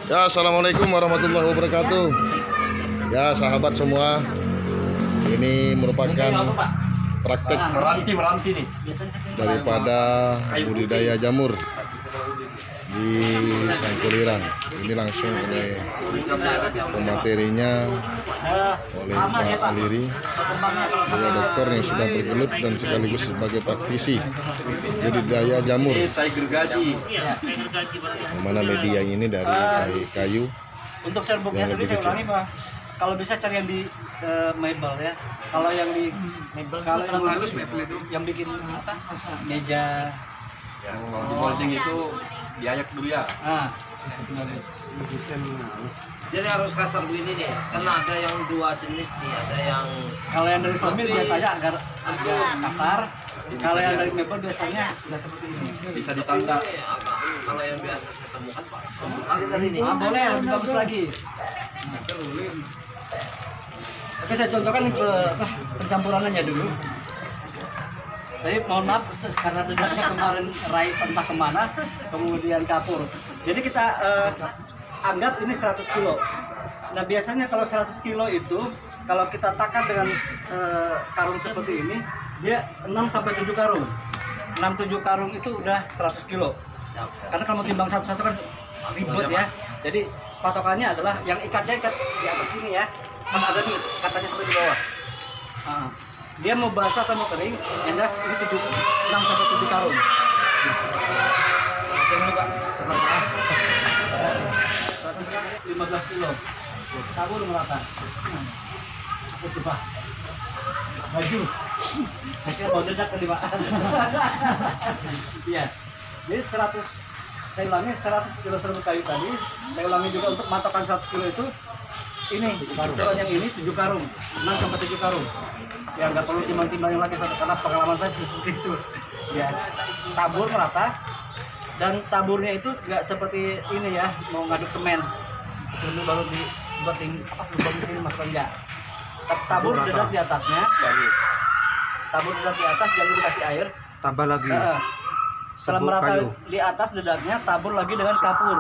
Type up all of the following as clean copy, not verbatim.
Ya, assalamualaikum warahmatullahi wabarakatuh. Ya, sahabat semua, ini merupakan praktek meranti nih daripada budidaya jamur di Sangkulirang. Ini langsung oleh pematerinya, oleh Pak Aliri, beliau dokter yang sudah bergelut dan sekaligus sebagai praktisi budidaya jamur. Yang mana media ini dari kayu. Untuk serbuknya yang sendiri lebih saya kecil. ulangi Pak. Kalau bisa cari yang di mebel ya. Kalau yang di mebel, kalau yang halus mebel itu yang bikin apa? Meja. Kalau di molding itu diayak dulu ya. Jadi harus kasar begini nih, karena ada yang dua jenis nih, ada yang Kalau yang dari somir biasanya agak kasar. Kalau yang dari mebel biasanya nggak seperti ini. Bisa ditanda. kalau yang biasa saya temukan Pak. Lagi dari ini. Boleh lebih bagus lagi. Oke, saya contohkan pencampurannya dulu. Jadi mohon maaf karena dedaknya kemarin raih entah kemana, kemudian kapur. Jadi kita anggap ini 100 kilo. Nah biasanya kalau 100 kilo itu kalau kita takar dengan karung seperti ini, dia 6-7 karung. 6-7 karung itu udah 100 kilo. Karena kalau mau timbang satu-satu kan ribet ya. Jadi patokannya adalah yang ikatnya ikat di atas sini ya. Kan ada nih katanya sampai di bawah. Dia mau basah atau mau kering, yang jelas ini 6-7 karung. Ini Pak, 15 kilo. Tabur merata. Aku coba. Baju. Saya kira mau dedak tadi Pak. Iya. Jadi 100, saya ulangi 100 kilo serbuk kayu tadi. Saya ulangi juga untuk matokan 100 kilo itu. Ini, kalau yang ini 7 karung, 6-7 karung. Ya nggak perlu timbang-timbang yang lagi karena pengalaman saya seperti itu. Ya, tabur merata dan taburnya itu nggak seperti ini ya, mau ngaduk semen. Dulu baru dibuat lubang di sini masuk enggak. Tabur dedak di atasnya. Tabur dedak di atas, jangan dikasih air. Tambah lagi. Setelah merata di atas dedaknya, tabur lagi dengan kapur.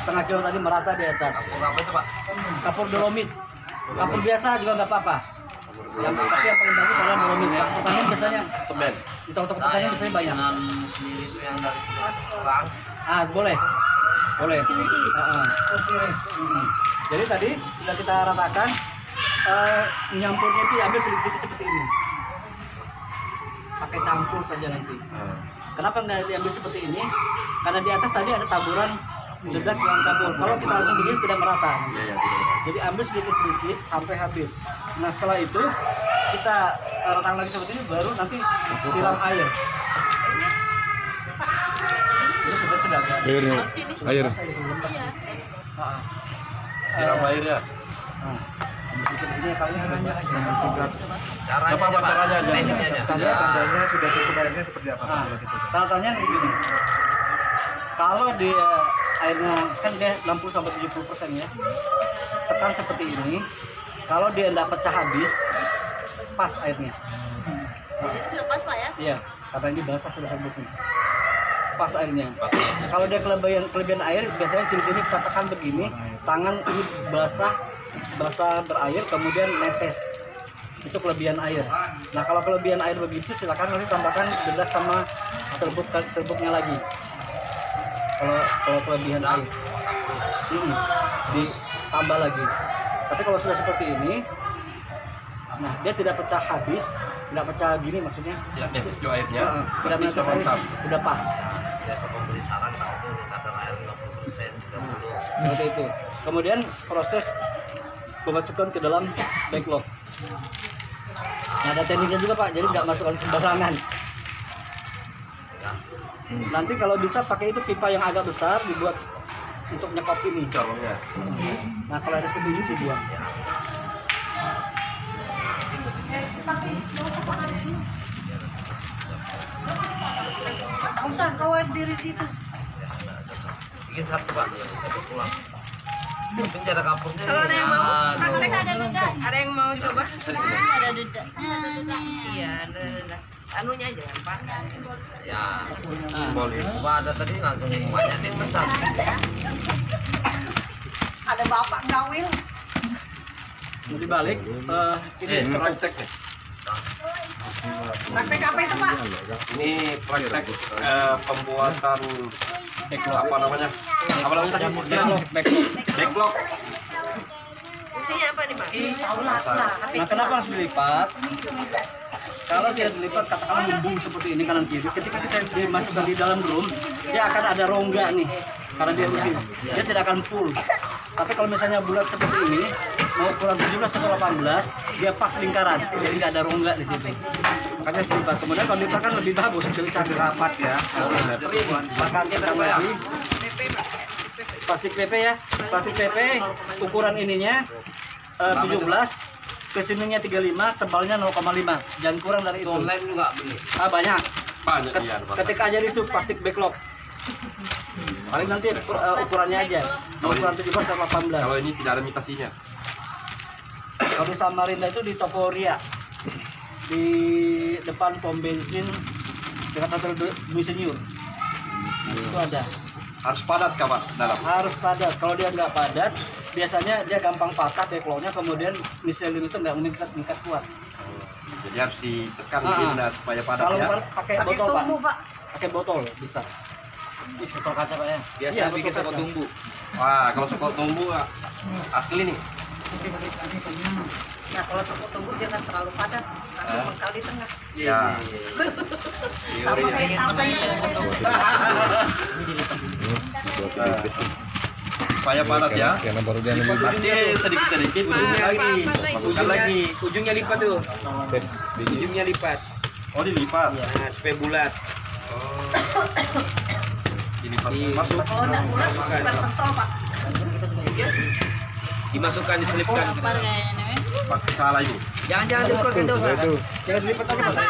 Setengah kilo tadi merata di atas. Apa itu Pak? Kapur dolomit. Kapur biasa juga nggak apa-apa. Tapi yang paling bagus adalah dolomit. Pertanyaan biasanya Semen. di toko-toko pertanyaan biasanya banyak. Dengan sendiri itu yang dari perang. Boleh. Boleh. Jadi tadi sudah kita ratakan, nyampurnya itu diambil sedikit-sedikit seperti ini. Pakai campur saja nanti. Kenapa nggak diambil seperti ini? Karena di atas tadi ada taburan dedak yang campur. Kalau kita langsung begini tidak merata. Jadi ambil sedikit-sedikit sampai habis. Nah setelah itu kita ratakan lagi seperti ini, baru nanti siram air. Ini sudah agak. Air. Siram air ya. Ini kalian sudah Caranya Apa Pak? caranya aja? Tekniknya aja. Tandanya sudah cukup airnya seperti apa? Tandanya begini. Kalau dia airnya kan dia 60-70% ya. Tekan seperti ini. Kalau dia tidak pecah habis, pas airnya. Sudah pas Pak ya? Iya, karena ini basah sudah serbuknya. Pas airnya. Kalau dia kelebihan air, biasanya ciri-ciri kita tekan begini, tangan ini basah berair, kemudian netes. Itu kelebihan air. Nah kalau kelebihan air begitu, silakan nanti tambahkan dedak sama serbuknya lagi. Kalau kelebihan air, ditambah lagi. Tapi kalau sudah seperti ini, nah dia tidak pecah habis, tidak pecah gini maksudnya. Ya, netes juga airnya. Tidak menetes air, udah pas. Biasa pembeli sekarang tahu tuh kadar air 50%, 30%. Seperti itu. Kemudian proses memasukkan ke dalam backlog. Nah, ada tekniknya juga Pak, jadi nggak masukkan sembarangan. Nanti kalau bisa pakai itu pipa yang agak besar dibuat untuk nyekop ini. Corongnya. Nah kalau ada seperti ini dibuang. Tak usah kau diri situ. Bikin satu Pak, ya bisa pulang. Mungkin cara kampungnya Kalau ada yang mau, praktek ada dedak. Ada yang mau coba? Ada dedak. Iya, ada dedak. Anunya aja kan Pak. Ya, Simbolis. Pak ada tadi langsung banyak yang besar. ada bapak gawil. Mau dibalik, ini praktek ya. Praktek apa itu Pak? Ini praktek pembuatan apa namanya? Apa namanya tadi? Backlog. Fungsinya apa nih Pak? Tahu lah. Nah, kenapa harus dilipat? Kalau tidak dilipat, katakanlah membung seperti ini kanan kiri. Ketika kita dimasukkan di dalam drum, dia akan ada rongga nih. Karena dia tidak akan full. Tapi kalau misalnya bulat seperti ini, mau ukuran 17 atau 18, dia pas lingkaran, jadi nggak ada rongga di situ. Makanya dilipat. Kemudian kalau dilipat kan lebih bagus, jadi lebih rapat ya. Pasangnya berapa ya? Plastik PP ya, plastik PP ukuran ininya 17, kesininya 35, tebalnya 0,5, jangan kurang dari itu. Online juga beli. Banyak. Banyak iya. Ketika aja itu plastik backlog. Paling nanti ukurannya aja, mau ukuran 17 atau 18. Kalau ini tidak ada imitasinya. Kalau di Samarinda itu di toko Ria, di depan pom bensin dekat kantor Insinyur. Itu ada. Harus padat kah Pak dalam? Harus padat. Kalau dia nggak padat, biasanya dia gampang patah backlognya, kemudian miselin itu nggak mengikat kuat. Jadi harus ditekan gini supaya padat Kalau ya. pakai botol Pak, pakai botol bisa. Botol kaca Pak ya. Biasa Iya, bikin botol sekot kaca. tumbuh. Wah, kalau sekot tumbuh asli nih. Nah kalau sokot tumbuh jangan terlalu padat, nanti mengkal di tengah. Ya. Sama kayak tampaknya. Supaya padat ya. Karena baru dia ambil dulu. Nanti sedikit-sedikit ujungnya lagi. Masukkan lagi. Ujungnya lipat tuh. Ujungnya lipat. Oh, dilipat. Nah, supaya bulat. Dilipat. Masuk. Kalau udah bulat bukan pentol Pak. Dimasukkan, diselipkan. Pakai salah ini. Jangan dikeluarkan dosa. Itu. Jangan dilipat aja Pak.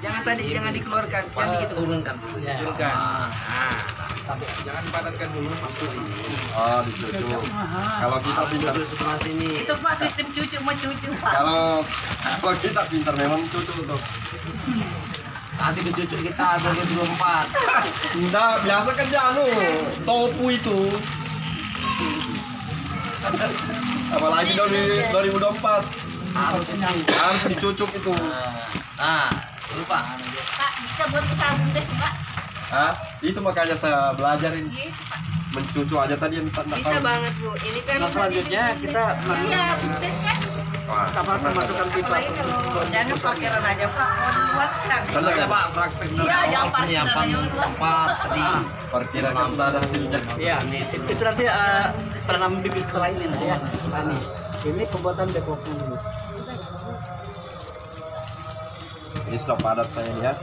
Jangan tadi, jangan dikeluarkan. Jangan gitu. Turunkan. Turunkan. Jangan dipadatkan dulu. Oh, dicucuk. Kalau kita pintar. Sebelah sini. Itu Pak sistem cucu mau cucu Pak. Kalau kita pintar memang cucuk tuh. Nanti kecucuk kita 2024. Enggak, biasa kan dia topu itu. Apalagi 2024 harus dicucuk itu. Nah, lupa. Pak bisa buat usaha bumdes Pak. Itu makanya saya belajar ini Iya Pak. mencucuk aja tadi yang tak Bisa banget Bu. Ini kan. Nah selanjutnya kita Iya bumdes kan. masukkan pipa. Apalagi kalau jangan parkiran aja Pak. Mau luas kan. Tentu ya Pak, praktek Iya, yang parkiran penyiapan aja luas. tempat tadi. parkiran kan sudah ada hasilnya. Iya. Itu nanti penanam bibit setelah ini ya. Ini pembuatan backlognya dulu. Ini sudah padat saya lihat,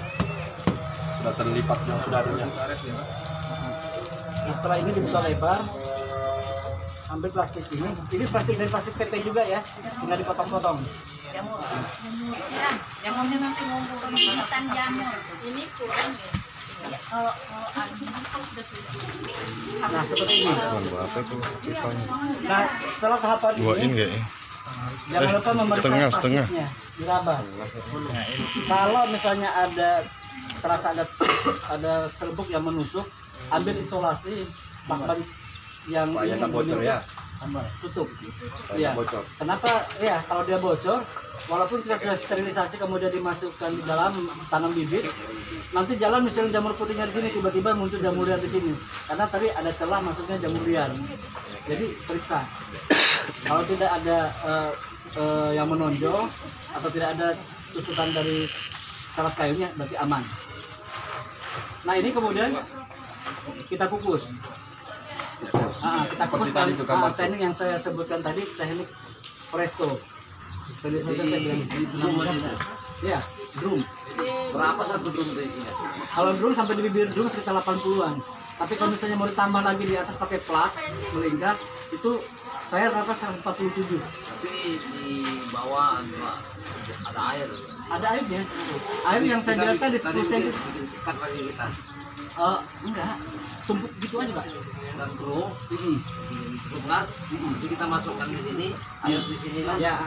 sudah terlipat yang sudah adanya. Nah, setelah ini dibuka lebar, ambil plastik ini. Ini plastik dari plastik PP juga ya, tinggal dipotong-potong. Jamur. Jamurnya nanti ngumpul hutan jamur. Ini kurang ya. Kalau Nah seperti ini. Apa itu pipanya? Nah setelah tahapan Dua ini, in kayaknya. jangan lupa memeriksa setengah. plastiknya, diraba. Kalau misalnya terasa ada serbuk yang menusuk, ambil isolasi lakban yang Supaya ini tak bocor ya. tutup. Supaya Iya. tak bocor. Kenapa? Ya kalau dia bocor, walaupun kita sudah sterilisasi kemudian dimasukkan di dalam tanam bibit, nanti jalan misalnya jamur putihnya di sini tiba-tiba muncul jamur liar di sini, karena tadi ada celah masuknya jamur liar. Jadi periksa. Kalau tidak ada yang menonjol atau tidak ada tusukan dari serat kayunya, berarti aman. Nah ini kemudian kita kukus. Kita kukus Seperti tadi itu kan, Pak. teknik yang saya sebutkan tadi, teknik presto. Tadi saya bilang drum itu. ya, drum. Berapa satu drum itu isinya? Kalau drum sampai di bibir drum sekitar 80-an. Tapi kalau misalnya mau ditambah lagi di atas pakai plat melingkar, itu saya rata 147. Tapi di bawah ada air. Ada airnya. Air yang saya biarkan di 10 cm. Bikin sikat lagi kita. Enggak, tumpuk gitu aja Pak. Dan bro, cukup kan? Jadi kita masukkan di sini, air di sini kan? Ya,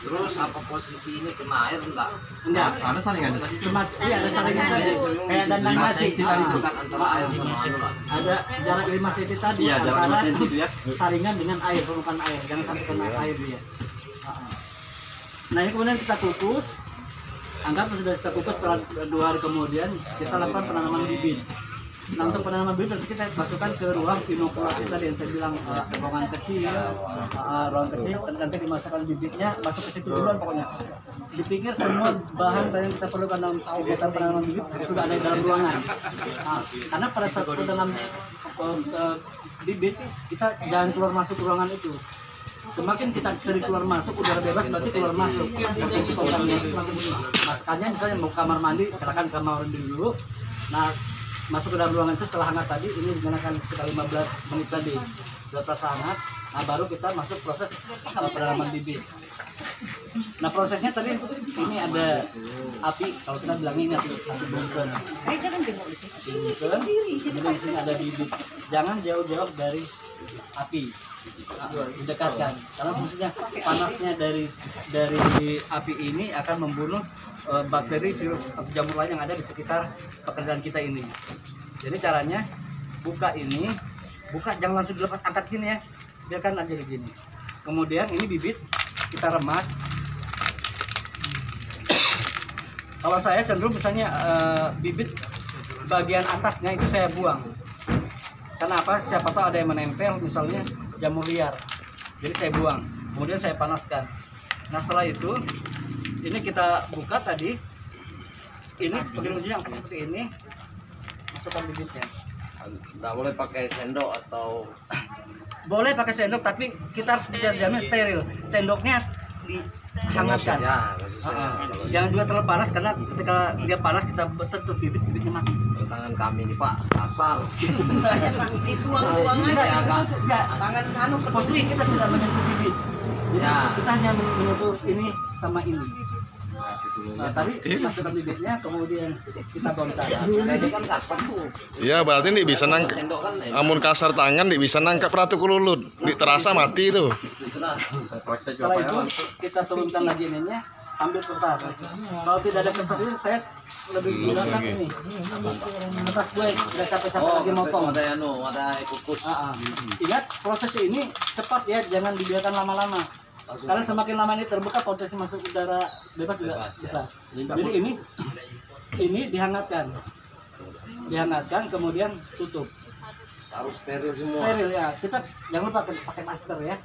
Terus apa posisi ini kena air enggak? enggak. Ada saringan. Iya ada saringan tadi. Kayak dandang nasi. Bukan antara air sama anu lah. Ada jarak 5 cm tadi Iya, jarak antara 5 cm itu ya. saringan dengan air, permukaan air. Jangan sampai kena air dia. Nah ini kemudian kita kukus. Anggap sudah kita kukus setelah 2 hari kemudian kita lakukan penanaman bibit. Nah untuk penanaman bibit nanti kita masukkan ke ruang inokulasi tadi yang saya bilang ruangan kecil, nanti dimasukkan bibitnya masuk ke situ duluan pokoknya. Dipikir semua bahan yang kita perlukan dalam kegiatan penanaman bibit sudah ada di dalam ruangan. Nah, karena pada saat penanaman bibit kita jangan keluar masuk ruangan itu. Semakin kita sering keluar masuk udara bebas berarti keluar masuk potensi kontaminasi semakin tinggi. Makanya misalnya mau kamar mandi silakan kamar mandi dulu. Nah masuk ke dalam ruangan itu setelah hangat tadi ini digunakan sekitar 15 menit tadi sudah terasa hangat. Nah baru kita masuk proses penanaman bibit. Nah prosesnya tadi ini ada api, kalau kita bilangnya ini api Bunsen. Kemudian di sini ada bibit. Jangan jauh-jauh dari api. Didekatkan karena fungsinya panasnya dari api ini akan membunuh bakteri, virus atau jamur lain yang ada di sekitar pekerjaan kita ini. Jadi caranya buka ini, jangan langsung dilepas, angkat gini ya, biarkan aja begini. Kemudian ini bibit kita remas. Kalau saya cenderung misalnya bibit bagian atasnya itu saya buang. Karena apa? Siapa tahu ada yang menempel misalnya jamur liar, jadi saya buang, kemudian saya panaskan. Nah setelah itu ini kita buka tadi, ini pakai yang seperti ini, masukkan bibitnya. Nggak boleh pakai sendok atau boleh pakai sendok, tapi kita harus jamin steril. Sendoknya dihangatkan. ya maksudnya Jangan juga terlalu panas karena ketika dia panas kita sentuh bibitnya mati. tangan kami ini Pak kasar. Dituang-tuang aja. Ya, agak Enggak, tangan posisi kita tidak menyentuh bibit. Jadi Ya. kita hanya menyentuh ini sama ini. Nah, tadi masukkan bibitnya, kemudian kita bongkar. Ini kan kasar tuh. Iya, berarti nih bisa nangkep. Sendok kan Amun kasar tangan nih bisa nangkep ratu kululut. Di terasa mati itu. sudah. Saya praktek Setelah juga itu Pak ya. kita turunkan lagi ininya, ambil kertas. Kalau tidak ada kertas ini saya lebih gunakan ini. Kertas gue tidak capek-capek Oh, lagi motong. ada ada kukus. Ingat proses ini cepat ya, jangan dibiarkan lama-lama. Karena semakin lama ini terbuka potensi masuk udara bebas juga Bebas, ya. bisa. Jadi ini dihangatkan, kemudian tutup. Harus steril semua. Steril ya. Kita jangan lupa pakai masker ya.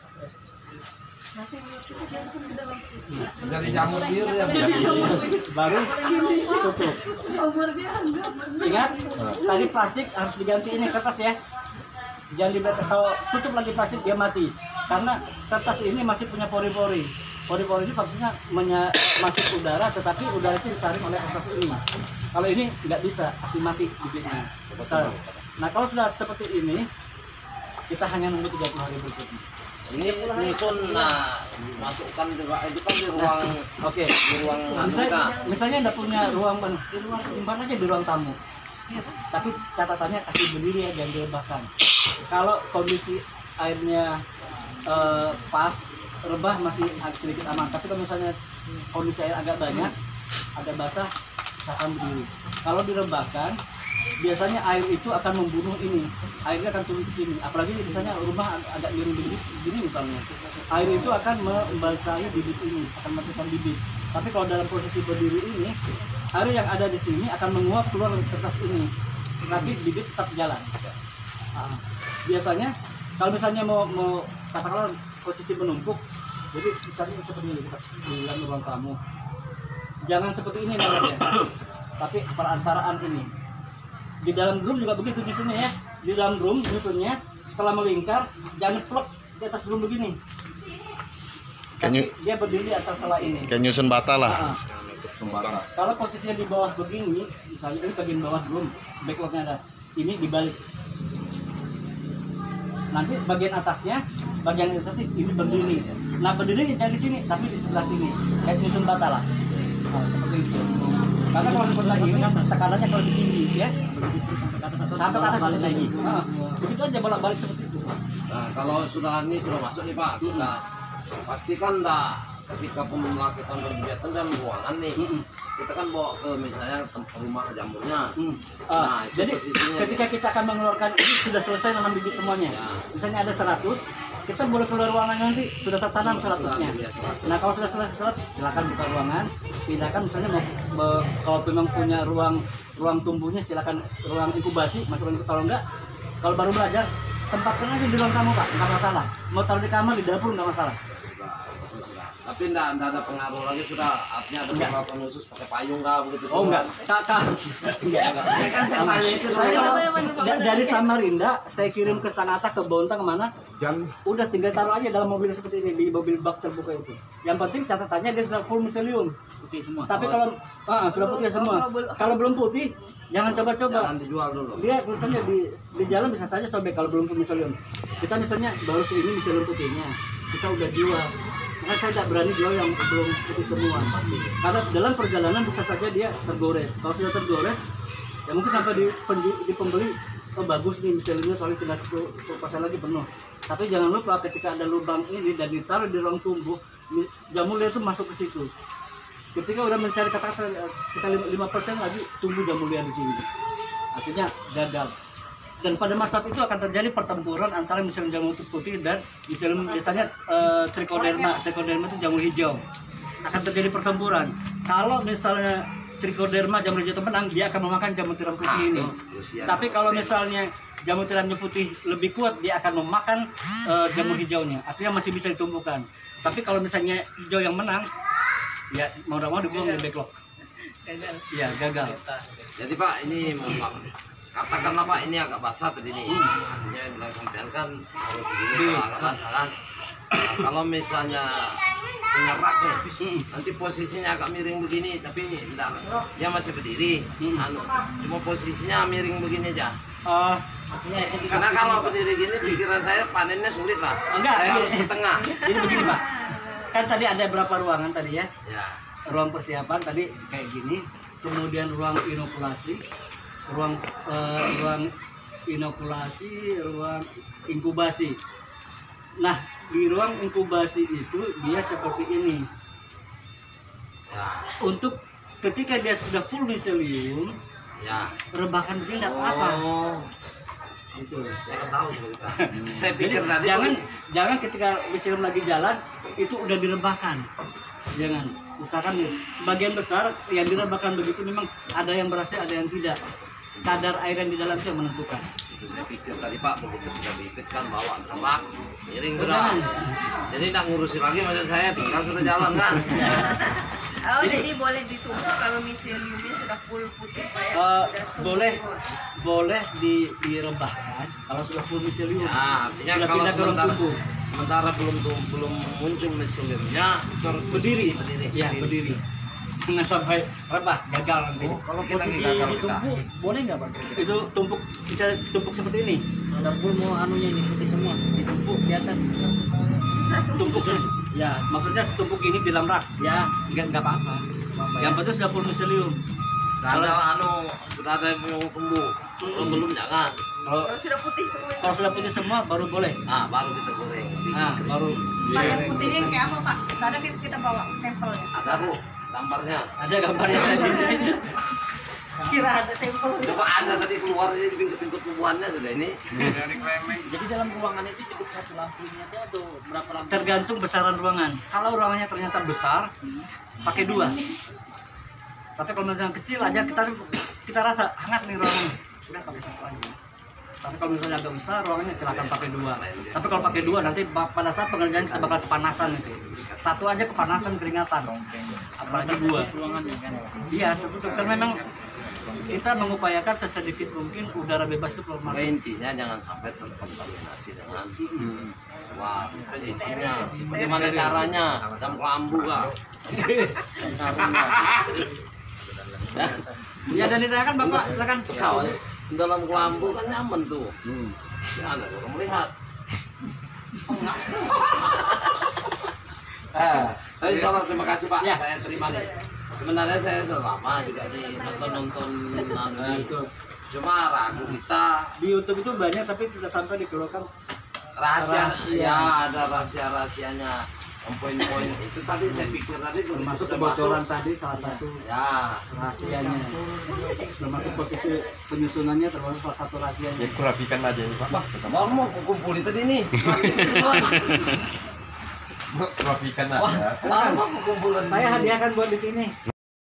Dari jamur biru yang Baru tutup. Ingat, tadi plastik harus diganti ini kertas ya. Jangan dibaca, kalau tutup lagi plastik dia mati. Karena kertas ini masih punya pori-pori. Pori-pori ini maksudnya masuk udara, tetapi udara itu disaring oleh kertas ini. Kalau ini nggak bisa, pasti mati bibitnya. Nah kalau sudah seperti ini, kita hanya nunggu 30 hari berikutnya. ini nyusun. Nah, masukkan itu kan di ruang Oke. di ruang Misalnya Anda punya ruang simpan aja di ruang tamu. Tapi catatannya kasih berdiri ya, jangan direbahkan. Kalau kondisi airnya pas, rebah masih agak sedikit aman. Tapi kalau misalnya kondisi air agak banyak, agak basah, usahakan berdiri. Kalau direbahkan, biasanya air itu akan membunuh ini. Airnya akan turun ke sini. Apalagi misalnya rumah agak miring begini misalnya. Air itu akan membasahi bibit ini, akan mematikan bibit. Tapi kalau dalam posisi berdiri ini, air yang ada di sini akan menguap keluar dari kertas ini. Tapi bibit tetap jalan. Biasanya kalau misalnya mau katakanlah posisi menumpuk, jadi misalnya seperti ini kita di dalam ruang tamu. Jangan seperti ini namanya. Tapi perantaraan ini. Di dalam drum juga begitu di sini ya. Di dalam drum nyusunnya setelah melingkar jangan plek di atas drum begini. Tapi dia berdiri di atas sela ini. Kayak nyusun bata lah. Kalau posisinya di bawah begini, misalnya ini bagian bawah drum, backlognya ada. Ini dibalik. Nanti bagian atasnya ini berdiri. Nah berdiri jangan di sini, tapi di sebelah sini. Kayak nyusun bata lah. Nah, seperti itu. Karena kalau seperti ini tekanannya kalau tinggi ya. Sampai ke atas seperti ini. Begitu aja bolak-balik seperti itu. Nah, kalau sudah masuk nih Pak, kita pastikan ketika melakukan kegiatan dalam ruangan nih, kita kan bawa ke misalnya rumah jamurnya. Nah, itu jadi posisinya ketika kita akan mengeluarkan ini sudah selesai nanam bibit semuanya. Misalnya ada 100, kita boleh keluar ruangan nanti sudah tertanam 100-nya. Nah, kalau sudah selesai 100, silakan buka ruangan, pindahkan misalnya kalau memang punya ruang tumbuhnya silakan ruang inkubasi, masukkan kalau enggak, kalau baru belajar tempatkan aja di ruang tamu Pak, nggak masalah. Mau taruh di kamar, di dapur nggak masalah. Tapi enggak ada pengaruh lagi sudah, artinya ada perawatan khusus pakai payung nggak begitu? Oh enggak, kakak. Saya kan saya tanya itu. Saya dari Samarinda, saya kirim ke Sangatta, ke Bontang, kemana? Udah tinggal taruh aja dalam mobil seperti ini, di mobil bak terbuka itu. Yang penting catatannya dia sudah full miselium. Putih semua. Tapi kalau sudah putih semua. Kalau belum putih, jangan coba-coba. Jangan dijual dulu. Dia tulisannya di jalan bisa saja sobek kalau belum full miselium. Kita misalnya baru ini miselium putihnya, kita udah jual. Makanya saya tidak berani jual yang belum putih semua. Karena dalam perjalanan bisa saja dia tergores. Kalau sudah tergores, ya mungkin sampai di pembeli, oh bagus nih misalnya soalnya tinggal 10 pasal lagi penuh. Tapi jangan lupa ketika ada lubang ini dan ditaruh di ruang tumbuh, jamur liar itu masuk ke situ. Ketika udah mencari kata-kata sekitar 5% lagi tumbuh jamur liar di sini. Artinya gagal. Dan pada masa itu akan terjadi pertempuran antara misalnya jamur putih dan misalnya biasanya trichoderma. Trichoderma itu jamur hijau. Akan terjadi pertempuran. Kalau misalnya trichoderma jamur hijau itu menang, dia akan memakan jamur tiram putih ini. Tapi kalau misalnya jamur tiramnya putih lebih kuat, dia akan memakan jamur hijaunya. Artinya masih bisa ditumbuhkan. Tapi kalau misalnya hijau yang menang, ya mau tidak mau dibuang di backlog. Gagal. Iya, gagal. Jadi Pak, ini katakanlah Pak ini agak basah tadi nih. Artinya yang bilang sampean kan harus begini kalau agak basah kan. Nah, kalau misalnya penyerak nih, nanti posisinya agak miring begini, tapi enggak, dia masih berdiri. Cuma posisinya miring begini aja. Karena kalau berdiri gini pikiran saya panennya sulit lah. Saya harus ke tengah. Jadi begini Pak, kan tadi ada berapa ruangan tadi ya? Ya. Ruang persiapan tadi kayak gini, kemudian ruang inokulasi, ruang inokulasi, ruang inkubasi. Nah, di ruang inkubasi itu dia seperti ini. Ya. Untuk ketika dia sudah full miselium, Ya. rebahan begini tidak apa-apa. Oh. Gitu. Saya tahu kita. Saya pikir Jadi, tadi jangan ketika miselium lagi jalan itu udah direbahkan. Jangan. Misalkan sebagian besar yang direbahkan begitu memang ada yang berhasil, ada yang tidak. Kadar air yang di dalam itu yang menentukan. itu saya pikir tadi Pak begitu sudah bibit kan bawa tebak miring sudah. Jangan. Jadi nggak ngurusin lagi maksud saya tinggal sudah jalan kan. Oh, jadi boleh ditunggu kalau miseliumnya sudah full putih Pak ya? Boleh direbahkan kalau sudah full miselium. Ya, artinya Sudah kalau pindah ke ruang tumbuh. sementara belum muncul miseliumnya itu harus Berdiri. berdiri. Ya, berdiri. Jangan sampai rebah, gagal nanti. Kalau Kita posisi gagal, ditumpuk boleh nggak Pak? Itu tumpuk, kita tumpuk seperti ini. Ada full mau anunya ini putih semua ditumpuk di atas. Tumpuk. Ya, maksudnya tumpuk ini di dalam rak. Ya, Enggak apa-apa. Yang penting sudah full miselium. Sudah ada yang mau tumbuh. Belum jangan. Kalau Kalau sudah putih semua. kalau sudah putih semua baru boleh. Nah, baru kita goreng. Bikin Nah, crispy. baru Pak, yang putihnya kayak apa Pak? Tadi kita bawa sampelnya. Ada Bu, gambarnya. ada gambarnya tadi. Kira ada sampel. Coba ada tadi keluar di pintu-pintu tumbuhannya sudah ini. jadi dalam ruangan itu cukup satu lampunya tuh atau berapa lampu? Tergantung besaran ruangan. Kalau ruangannya ternyata besar, pakai 2. Tapi kalau misalnya kecil aja kita rasa hangat nih ruangannya. Udah pakai 1 aja. Tapi kalau misalnya agak besar ruangannya silakan pakai 2. Tapi kalau pakai 2 nanti pada saat pengerjaan kita bakal kepanasan itu. 1 aja kepanasan keringatan. Apalagi 2. Ruangannya kan. Iya, tertutup. Karena memang kita mengupayakan sesedikit mungkin udara bebas itu keluar Maka masuk. intinya jangan sampai terkontaminasi dengan wah, itu intinya. Bagaimana caranya? Jam kelambu kah? Ya, dan ditanyakan Bapak, silakan. Kau dalam kelambu kan nyaman tuh. Ya ada orang melihat. Tapi terima kasih Pak, Ya. saya terima nih. Sebenarnya saya sudah lama juga nih nonton itu. Cuma ragu kita Di YouTube itu banyak tapi tidak sampai dikeluarkan. rahasia, Rahasia. ya ada rahasia-rahasianya. Poin-poin itu tadi saya pikir tadi begitu Termasuk sudah kebocoran masuk. tadi salah satu Ya, rahasianya. Termasuk posisi penyusunannya termasuk salah satu rahasianya. Ya kurapikan aja ini Pak. mau kumpulin tadi nih. Plastik itu doang. Kurapikan Wah, aja. mau kumpulin. Saya hadiahkan buat di sini.